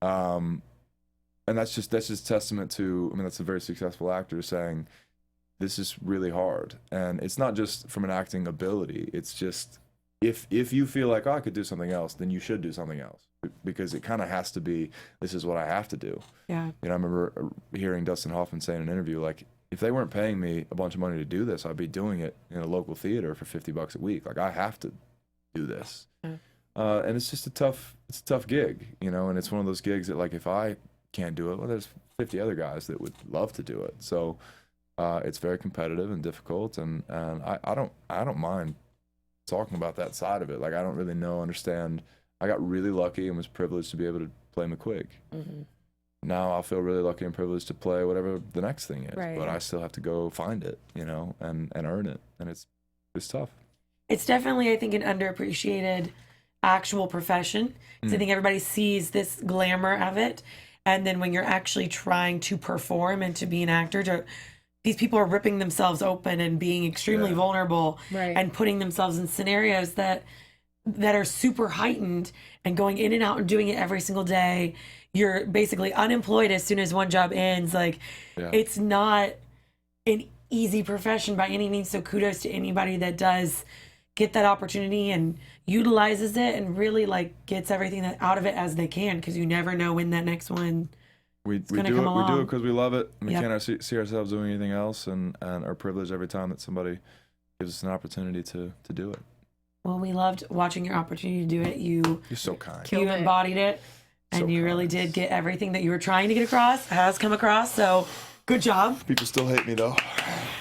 And that's just testament to, I mean, that's a very successful actor saying, this is really hard. And it's not just from an acting ability. It's just, if you feel like, oh, I could do something else, then you should do something else. Because it kind of has to be, this is what I have to do. Yeah. You know, I remember hearing Dustin Hoffman say in an interview, like, if they weren't paying me a bunch of money to do this, I'd be doing it in a local theater for $50 a week. Like, I have to do this. And it's just a tough gig, you know, and it's one of those gigs that, like, if I can't do it, well, there's 50 other guys that would love to do it. So it's very competitive and difficult, and I don't mind talking about that side of it. Like, I don't really understand. I got really lucky and was privileged to be able to play McQuigg. Now I'll feel really lucky and privileged to play whatever the next thing is, but I still have to go find it, you know, and earn it, and it's tough. It's definitely, I think, an underappreciated actual profession. Because I think everybody sees this glamour of it, and then when you're actually trying to perform and to be an actor, these people are ripping themselves open and being extremely vulnerable and putting themselves in scenarios that are super heightened and going in and out and doing it every single day. You're basically unemployed as soon as one job ends. Like, it's not an easy profession by any means. So kudos to anybody that does get that opportunity and utilizes it and really like gets everything out of it as they can, because you never know when that next one we do it because we love it. We can't see ourselves doing anything else, and are privileged every time that somebody gives us an opportunity to do it. Well, we loved watching your opportunity to do it. You're so kind. You embodied it, and you really did get everything that you were trying to get across, has come across. So good job. People still hate me though.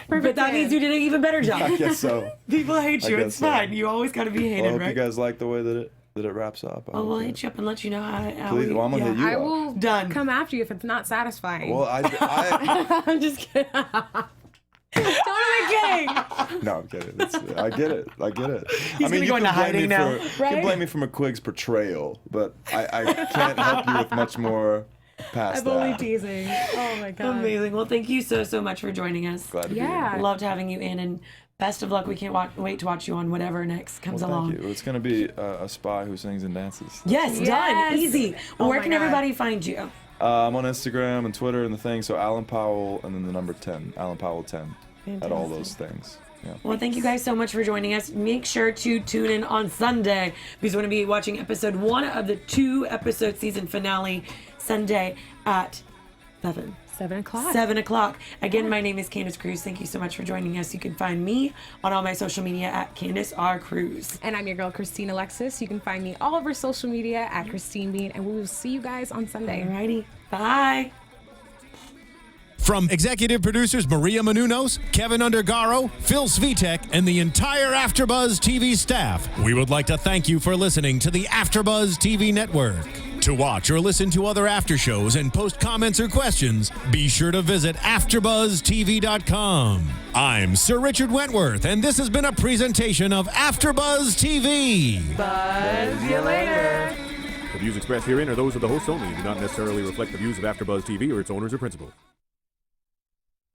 But that means you did an even better job. I guess so. People hate you. It's so. fine. You always got to be hated, Well, I hope right? you guys like the way that it wraps up. Well, we'll hit you up and let you know how Please, I'm gonna hit you I up. will Done. come after you if it's not satisfying. Well, I I'm just kidding. Totally kidding. no, I'm kidding. I get it. He's gonna go into hiding now. You can blame me for McQuigg's portrayal, but I can't help you with much more past I'm only that. teasing. Oh my god. Amazing. Well, thank you so much for joining us. Glad to be here. Loved having you in, and best of luck. We can't wait to watch you on whatever next comes along. Thank you. It's going to be a spy who sings and dances. Yes, done. Easy. Well, where can everybody find you? I'm on Instagram and Twitter and the thing. So Alan Powell and then the number 10. Alan Powell 10. At all those things. Yeah. Well, thank you guys so much for joining us. Make sure to tune in on Sunday because we're going to be watching episode 1 of the 2-episode season finale Sunday at 7 o'clock. 7 o'clock. Again, my name is Candice Cruz. Thank you so much for joining us. You can find me on all my social media at Candice R. Cruz. And I'm your girl, Christine Alexis. You can find me all over social media at Christine Bean. And we will see you guys on Sunday. Alrighty. Bye. From executive producers Maria Menounos, Kevin Undergaro, Phil Svitek, and the entire AfterBuzz TV staff, we would like to thank you for listening to the AfterBuzz TV network. To watch or listen to other after shows and post comments or questions, be sure to visit AfterBuzzTV.com. I'm Sir Richard Wentworth, and this has been a presentation of AfterBuzz TV. Buzz you later. The views expressed herein are those of the hosts only and do not necessarily reflect the views of AfterBuzz TV or its owners or principals.